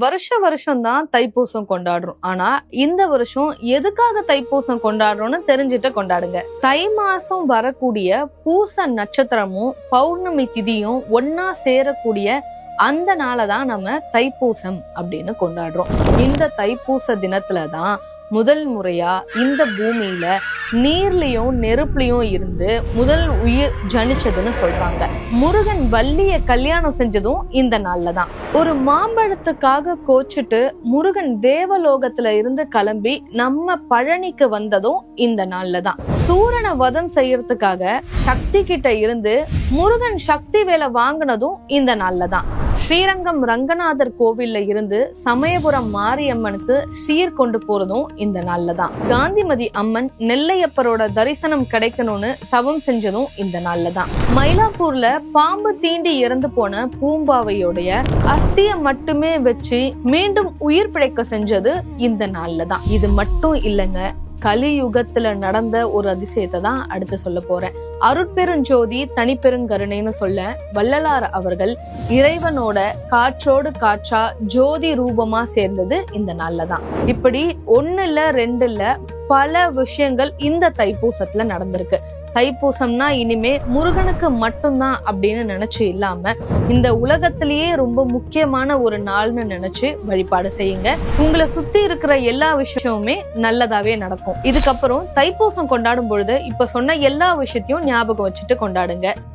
வருஷம் தான் தைப்பூசம் கொண்டாடுறோம். ஆனா இந்த வருஷம் எதுக்காக தைப்பூசம் கொண்டாடுறோம்னு தெரிஞ்சுட்டு கொண்டாடுங்க. தை மாசம் வரக்கூடிய பூச நட்சத்திரமும் பௌர்ணமி திதியும் ஒன்னா சேரக்கூடிய அந்த நாளைதான் நம்ம தைப்பூசம் அப்படின்னு கொண்டாடுறோம். இந்த தைப்பூச தினத்துலதான் முதல் முறையா இந்த பூமியில நீர்லயும் நெருப்புலயும் இருந்து முதல் உயிர் ஜனிச்சதுன்னு சொல்றாங்க. முருகன் வள்ளிய கல்யாணம் செஞ்சதும் இந்த நாள்ல தான். ஒரு மாம்பழத்துக்காக கோச்சிட்டு முருகன் தேவலோகத்துல இருந்து கிளம்பி நம்ம பழனிக்கு வந்ததும் இந்த நாள்ல தான். சூரனை வதம் செய்யறதுக்காக சக்தி கிட்ட இருந்து முருகன் சக்தி வேலை வாங்கினதும் இந்த நாள்ல தான். ஸ்ரீரங்கம் ரங்கநாதர் கோவில்ல இருந்து சமயபுரம் மாரியம்மனுக்கு சீர் கொண்டு போறதும் இந்த நாள்ல தான். காந்திமதி அம்மன் நெல்லையப்பரோட தரிசனம் கிடைக்கணும்னு தவம் செஞ்சதும் இந்த நாள்ல தான். மயிலாப்பூர்ல பாம்பு தீண்டி இறந்து போன பூம்பாவையோடைய அஸ்திய மட்டுமே வச்சு மீண்டும் உயிர் பிழைக்க செஞ்சது இந்த நாள்ல தான். இது மட்டும் இல்லைங்க, கலியுகத்துல நடந்த ஒரு அதிசயத்தை தான் அடுத்து சொல்ல போறேன். அருட்பெருஞ்சோதி தனிப்பெருங்கருணைன்னு சொல்ல வள்ளலார் அவர்கள் இறைவனோட காற்றோடு காற்றா ஜோதி ரூபமா சேர்ந்தது இந்த நாள்ல தான். இப்படி 1 இல்ல 2 இல்ல பல விஷயங்கள் இந்த தைப்பூசத்துல நடந்திருக்கு. தைப்பூசம்னா இனிமே முருகனுக்கு மட்டும்தான் அப்படின்னு நினைச்சு இல்லாம இந்த உலகத்திலேயே ரொம்ப முக்கியமான ஒரு நாள்னு நினைச்சு வழிபாடு செய்யுங்க. உங்களை சுத்தி இருக்கிற எல்லா விஷயமுமே நல்லதாவே நடக்கும். இதுக்கப்புறம் தைப்பூசம் கொண்டாடும் பொழுது இப்ப சொன்ன எல்லா விஷயத்தையும் ஞாபகம் வச்சுட்டு கொண்டாடுங்க.